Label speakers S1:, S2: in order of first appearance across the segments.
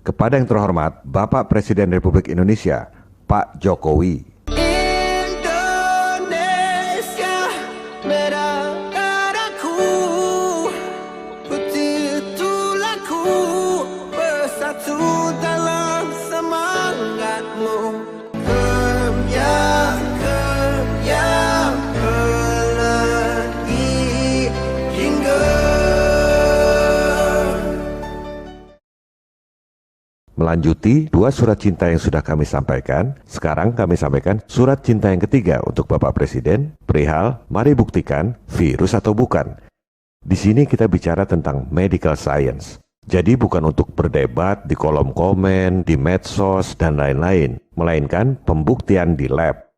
S1: Kepada yang terhormat Bapak Presiden Republik Indonesia, Pak Jokowi.
S2: Indonesia negaraku, putih tulangku, bersatu dalam semangatmu. Kenyam pelangi hingga.
S1: Melanjuti dua surat cinta yang sudah kami sampaikan, sekarang kami sampaikan surat cinta yang ketiga untuk Bapak Presiden, perihal mari buktikan virus atau bukan. Di sini kita bicara tentang medical science. Jadi bukan untuk berdebat di kolom komen, di medsos, dan lain-lain, melainkan pembuktian di lab.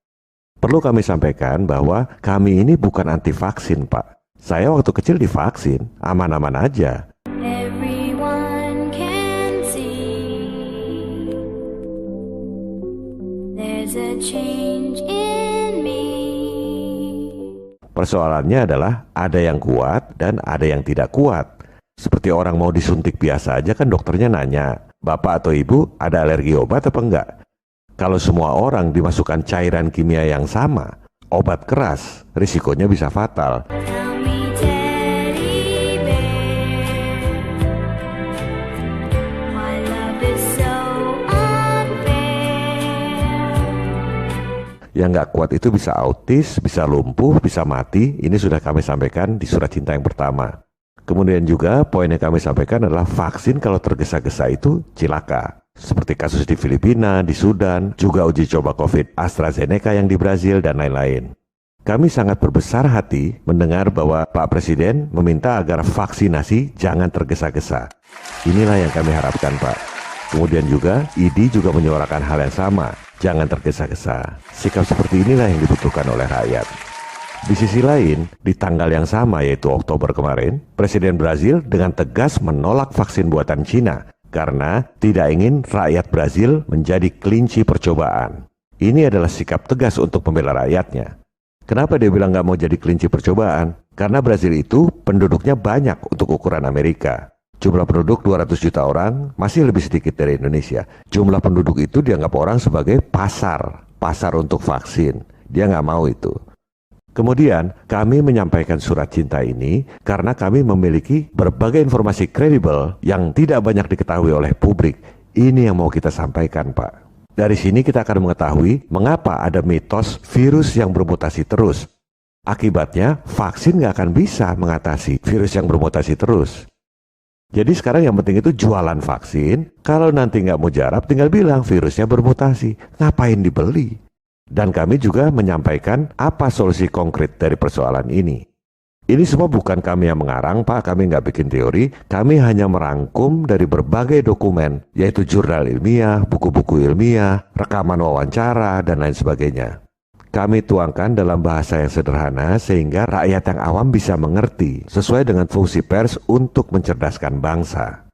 S1: Perlu kami sampaikan bahwa kami ini bukan anti vaksin, Pak. Saya waktu kecil divaksin, aman-aman aja.
S3: Everyone can see there's a change in me.
S1: Persoalannya adalah ada yang kuat dan ada yang tidak kuat. Seperti orang mau disuntik biasa aja kan dokternya nanya, Bapak atau Ibu ada alergi obat apa enggak? Kalau semua orang dimasukkan cairan kimia yang sama, obat keras, risikonya bisa fatal.
S3: Tell me, teddy bear, why love is so unfair.
S1: Yang nggak kuat itu bisa autis, bisa lumpuh, bisa mati. Ini sudah kami sampaikan di surat cinta yang pertama. Kemudian juga poin yang kami sampaikan adalah vaksin kalau tergesa-gesa itu cilaka. Seperti kasus di Filipina, di Sudan, juga uji coba COVID AstraZeneca yang di Brazil, dan lain-lain. Kami sangat berbesar hati mendengar bahwa Pak Presiden meminta agar vaksinasi jangan tergesa-gesa. Inilah yang kami harapkan, Pak. Kemudian juga ID juga menyuarakan hal yang sama, jangan tergesa-gesa. Sikap seperti inilah yang dibutuhkan oleh rakyat. Di sisi lain, di tanggal yang sama yaitu Oktober kemarin, Presiden Brazil dengan tegas menolak vaksin buatan Cina karena tidak ingin rakyat Brazil menjadi kelinci percobaan. Ini adalah sikap tegas untuk membela rakyatnya. Kenapa dia bilang nggak mau jadi kelinci percobaan? Karena Brazil itu penduduknya banyak untuk ukuran Amerika. Jumlah penduduk 200 juta orang masih lebih sedikit dari Indonesia. Jumlah penduduk itu dianggap orang sebagai pasar untuk vaksin. Dia nggak mau itu. Kemudian kami menyampaikan surat cinta ini karena kami memiliki berbagai informasi kredibel yang tidak banyak diketahui oleh publik. Ini yang mau kita sampaikan, Pak. Dari sini kita akan mengetahui mengapa ada mitos virus yang bermutasi terus. Akibatnya vaksin nggak akan bisa mengatasi virus yang bermutasi terus. Jadi sekarang yang penting itu jualan vaksin. Kalau nanti nggak mujarab tinggal bilang virusnya bermutasi. Ngapain dibeli? Dan kami juga menyampaikan apa solusi konkret dari persoalan ini. Ini semua bukan kami yang mengarang, Pak. Kami nggak bikin teori. Kami hanya merangkum dari berbagai dokumen, yaitu jurnal ilmiah, buku-buku ilmiah, rekaman wawancara, dan lain sebagainya. Kami tuangkan dalam bahasa yang sederhana sehingga rakyat yang awam bisa mengerti sesuai dengan fungsi pers untuk mencerdaskan bangsa.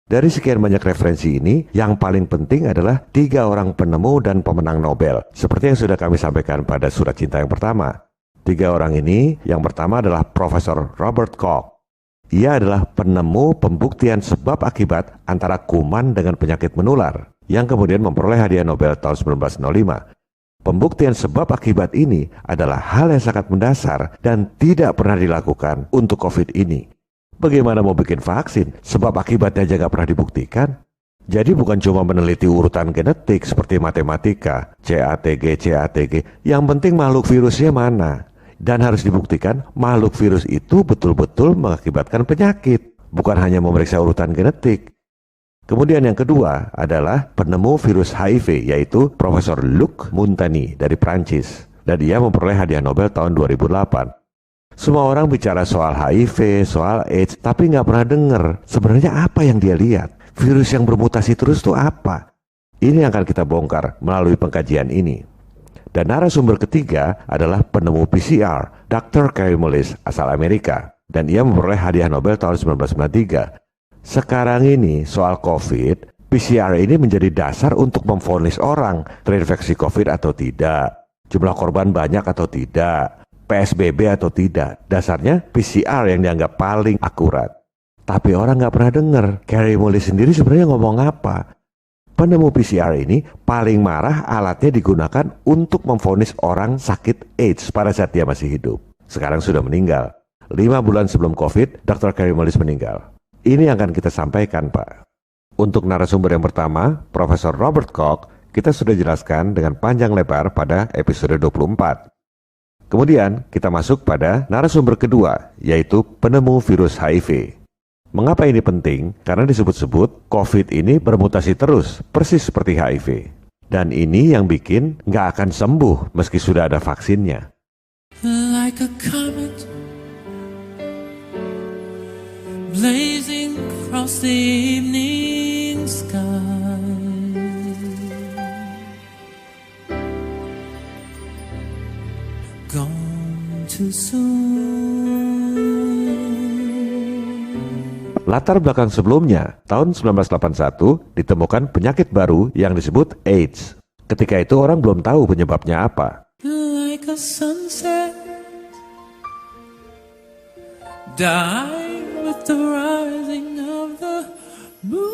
S1: Dari sekian banyak referensi ini, yang paling penting adalah 3 orang penemu dan pemenang Nobel, seperti yang sudah kami sampaikan pada surat cinta yang pertama. 3 orang ini, yang pertama adalah Profesor Robert Koch. Ia adalah penemu pembuktian sebab akibat antara kuman dengan penyakit menular, yang kemudian memperoleh hadiah Nobel tahun 1905. Pembuktian sebab akibat ini adalah hal yang sangat mendasar dan tidak pernah dilakukan untuk COVID ini. Bagaimana mau bikin vaksin? Sebab akibatnya aja nggak pernah dibuktikan. Jadi bukan cuma meneliti urutan genetik seperti matematika, CATG. Yang penting makhluk virusnya mana. Dan harus dibuktikan makhluk virus itu betul-betul mengakibatkan penyakit. Bukan hanya memeriksa urutan genetik. Kemudian yang kedua adalah penemu virus HIV, yaitu Profesor Luc Montagny dari Prancis. Dan dia memperoleh hadiah Nobel tahun 2008. Semua orang bicara soal HIV, soal AIDS, tapi nggak pernah dengar sebenarnya apa yang dia lihat. Virus yang bermutasi terus itu apa? Ini yang akan kita bongkar melalui pengkajian ini. Dan narasumber ketiga adalah penemu PCR, Dr. Kary Mullis, asal Amerika. Dan ia memperoleh hadiah Nobel tahun 1993. Sekarang ini soal COVID, PCR ini menjadi dasar untuk memvonis orang terinfeksi COVID atau tidak. Jumlah korban banyak atau tidak. PSBB atau tidak. Dasarnya PCR yang dianggap paling akurat. Tapi orang nggak pernah dengar Kary Mullis sendiri sebenarnya ngomong apa. Penemu PCR ini paling marah alatnya digunakan untuk memvonis orang sakit AIDS pada saat dia masih hidup. Sekarang sudah meninggal. 5 bulan sebelum COVID, Dr. Kary Mullis meninggal. Ini yang akan kita sampaikan, Pak. Untuk narasumber yang pertama, Profesor Robert Koch, kita sudah jelaskan dengan panjang lebar pada episode 24. Kemudian kita masuk pada narasumber kedua, yaitu penemu virus HIV. Mengapa ini penting? Karena disebut-sebut COVID ini bermutasi terus, persis seperti HIV. Dan ini yang bikin nggak akan sembuh meski sudah ada vaksinnya.
S4: Like a comet blazing across the evening sky, gone too soon.
S1: Latar belakang sebelumnya, tahun 1981 ditemukan penyakit baru yang disebut AIDS. Ketika itu orang belum tahu penyebabnya apa.
S4: Like a sunset, die with the rising of the moon.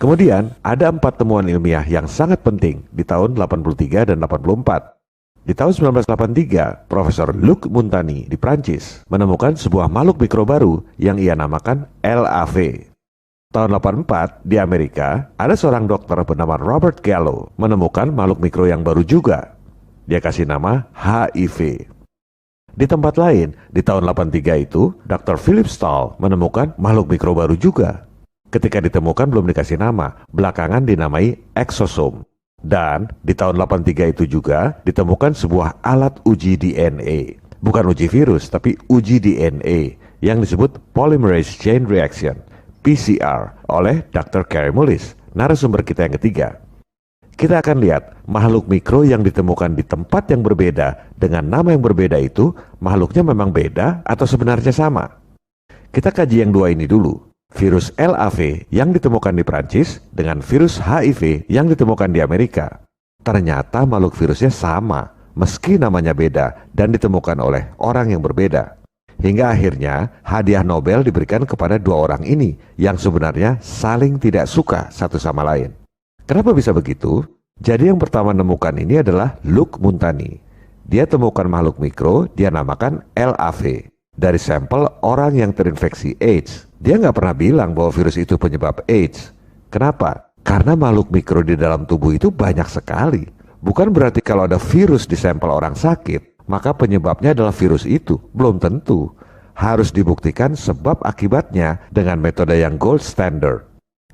S1: Kemudian, ada 4 temuan ilmiah yang sangat penting di tahun 83 dan 84. Di tahun 1983, Profesor Luc Montagny di Prancis menemukan sebuah makhluk mikro baru yang ia namakan LAV. Tahun 84, di Amerika, ada seorang dokter bernama Robert Gallo menemukan makhluk mikro yang baru juga. Dia kasih nama HIV. Di tempat lain, di tahun 83 itu, Dr. Philip Stahl menemukan makhluk mikro baru juga. Ketika ditemukan belum dikasih nama, belakangan dinamai eksosom. Dan di tahun 83 itu juga ditemukan sebuah alat uji DNA. Bukan uji virus, tapi uji DNA yang disebut Polymerase Chain Reaction, PCR, oleh Dr. Kary Mullis, narasumber kita yang ketiga. Kita akan lihat makhluk mikro yang ditemukan di tempat yang berbeda dengan nama yang berbeda itu, makhluknya memang beda atau sebenarnya sama. Kita kaji yang dua ini dulu. Virus LAV yang ditemukan di Prancis dengan virus HIV yang ditemukan di Amerika. Ternyata makhluk virusnya sama, meski namanya beda dan ditemukan oleh orang yang berbeda. Hingga akhirnya hadiah Nobel diberikan kepada 2 orang ini yang sebenarnya saling tidak suka satu sama lain. Kenapa bisa begitu? Jadi yang pertama menemukan ini adalah Luc Montagny. Dia temukan makhluk mikro, dia namakan LAV. Dari sampel orang yang terinfeksi AIDS. Dia nggak pernah bilang bahwa virus itu penyebab AIDS. Kenapa? Karena makhluk mikro di dalam tubuh itu banyak sekali. Bukan berarti kalau ada virus di sampel orang sakit, maka penyebabnya adalah virus itu. Belum tentu. Harus dibuktikan sebab akibatnya dengan metode yang gold standard.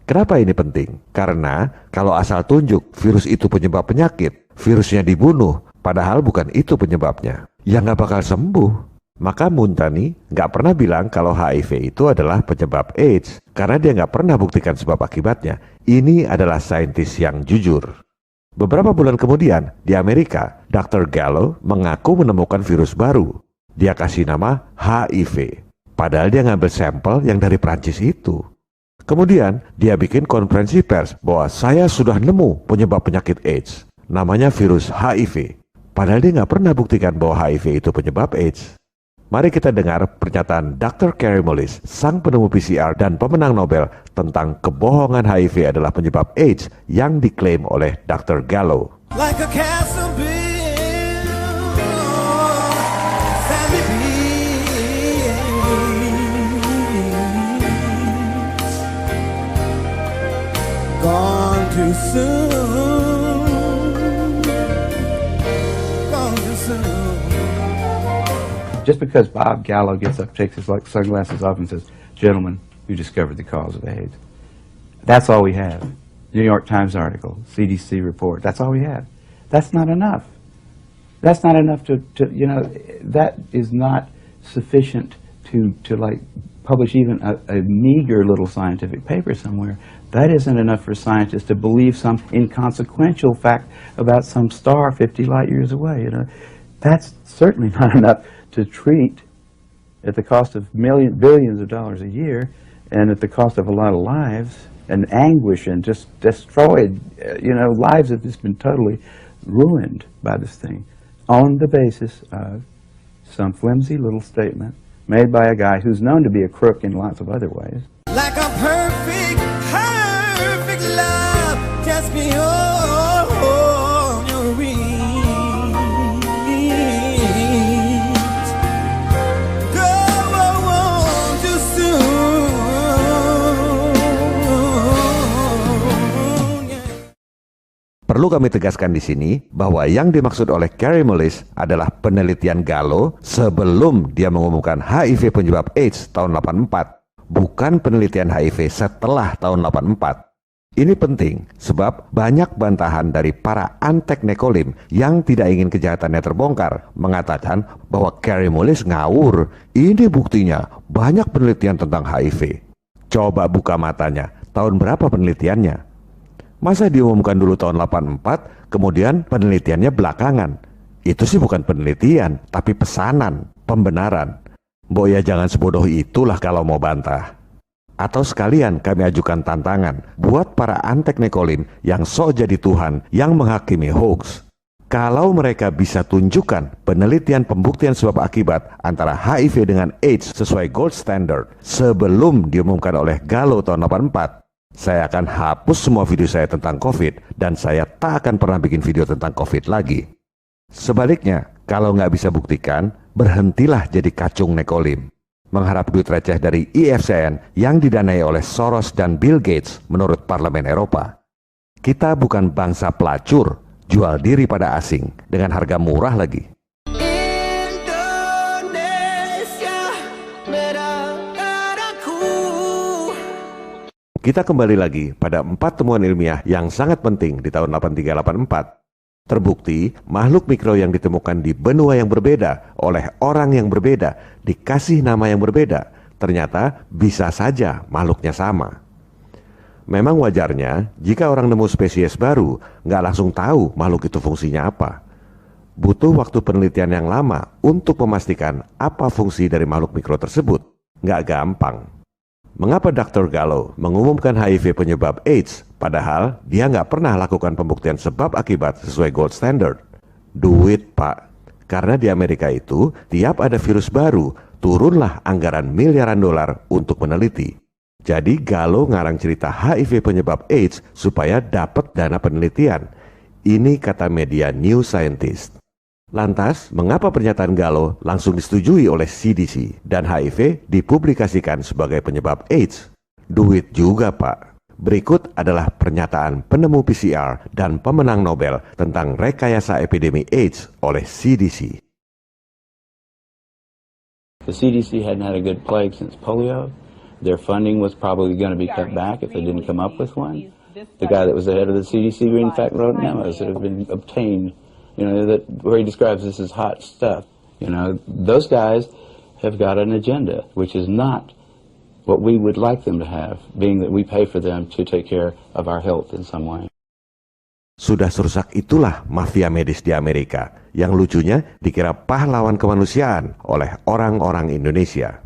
S1: Kenapa ini penting? Karena kalau asal tunjuk virus itu penyebab penyakit, virusnya dibunuh, padahal bukan itu penyebabnya. Ya nggak bakal sembuh. Maka Montagny nggak pernah bilang kalau HIV itu adalah penyebab AIDS, karena dia nggak pernah buktikan sebab akibatnya. Ini adalah saintis yang jujur. Beberapa bulan kemudian, di Amerika, Dr. Gallo mengaku menemukan virus baru. Dia kasih nama HIV. Padahal dia ngambil sampel yang dari Prancis itu. Kemudian, dia bikin konferensi pers bahwa saya sudah nemu penyebab penyakit AIDS. Namanya virus HIV. Padahal dia nggak pernah buktikan bahwa HIV itu penyebab AIDS. Mari kita dengar pernyataan Dr. Kary Mullis, sang penemu PCR dan pemenang Nobel tentang kebohongan HIV adalah penyebab AIDS yang diklaim oleh Dr. Gallo.
S2: Like a castle built, sandy beach, gone too soon, gone too soon.
S5: Just because Bob Gallo gets up, takes his sunglasses off and says, "Gentlemen, you discovered the cause of AIDS." That's all we have. New York Times article, CDC report, that's all we have. That's not enough. That's not enough to that is not sufficient to like publish even a meager little scientific paper somewhere. That isn't enough for scientists to believe some inconsequential fact about some star 50 light years away. That's certainly not enough to treat at the cost of billions of dollars a year and at the cost of a lot of lives and anguish and just destroyed. Lives have just been totally ruined by this thing on the basis of some flimsy little statement made by a guy who's known to be a crook in lots of other ways.
S2: Like a perfect, perfect love, cast me on your wings. Go on too soon.
S1: Perlu kami tegaskan di sini bahwa yang dimaksud oleh Kary Mullis adalah penelitian Gallo sebelum dia mengumumkan HIV penyebab AIDS tahun 84. Bukan penelitian HIV setelah tahun 84. Ini penting sebab banyak bantahan dari para antek Nekolim yang tidak ingin kejahatannya terbongkar mengatakan bahwa Kary Mullis ngawur. Ini buktinya banyak penelitian tentang HIV. Coba buka matanya, tahun berapa penelitiannya? Masa diumumkan dulu tahun 84, kemudian penelitiannya belakangan? Itu sih bukan penelitian, tapi pesanan, pembenaran. Mbok ya jangan sebodoh itulah kalau mau bantah. Atau sekalian kami ajukan tantangan buat para antek Nekolim yang sok jadi Tuhan yang menghakimi hoax. Kalau mereka bisa tunjukkan penelitian pembuktian sebab akibat antara HIV dengan AIDS sesuai gold standard sebelum diumumkan oleh Gallo tahun 84, saya akan hapus semua video saya tentang COVID dan saya tak akan pernah bikin video tentang COVID lagi. Sebaliknya, kalau nggak bisa buktikan, berhentilah jadi kacung Nekolim. Mengharap duit receh dari IFCN yang didanai oleh Soros dan Bill Gates menurut Parlemen Eropa. Kita bukan bangsa pelacur, jual diri pada asing dengan harga murah lagi.
S2: Indonesia, negaraku.
S1: Kita kembali lagi pada 4 temuan ilmiah yang sangat penting di tahun 83-84. Terbukti, makhluk mikro yang ditemukan di benua yang berbeda oleh orang yang berbeda, dikasih nama yang berbeda, ternyata bisa saja makhluknya sama. Memang wajarnya, jika orang nemu spesies baru, nggak langsung tahu makhluk itu fungsinya apa. Butuh waktu penelitian yang lama untuk memastikan apa fungsi dari makhluk mikro tersebut. Nggak gampang. Mengapa Dr. Gallo mengumumkan HIV penyebab AIDS, padahal dia nggak pernah lakukan pembuktian sebab akibat sesuai gold standard? Duit, Pak. Karena di Amerika itu, tiap ada virus baru, turunlah anggaran miliaran dolar untuk meneliti. Jadi Gallo ngarang cerita HIV penyebab AIDS supaya dapat dana penelitian. Ini kata media New Scientist. Lantas, mengapa pernyataan Gallo langsung disetujui oleh CDC dan HIV dipublikasikan sebagai penyebab AIDS? Duit juga, Pak. Berikut adalah pernyataan penemu PCR dan pemenang Nobel tentang rekayasa epidemi AIDS oleh CDC.
S6: The CDC hadn't had a good plague since polio. Their funding was probably going to be cut back if they didn't come up with one. The guy that was the head of the CDC, in fact, wrote memos that have been obtained, where he describes this as hot stuff. Those guys have got an agenda, which is not what we would like them to have, being that we pay for them to take care of our health in some way.
S1: Sudah serusak itulah mafia medis di Amerika, yang lucunya dikira pahlawan kemanusiaan oleh orang-orang Indonesia.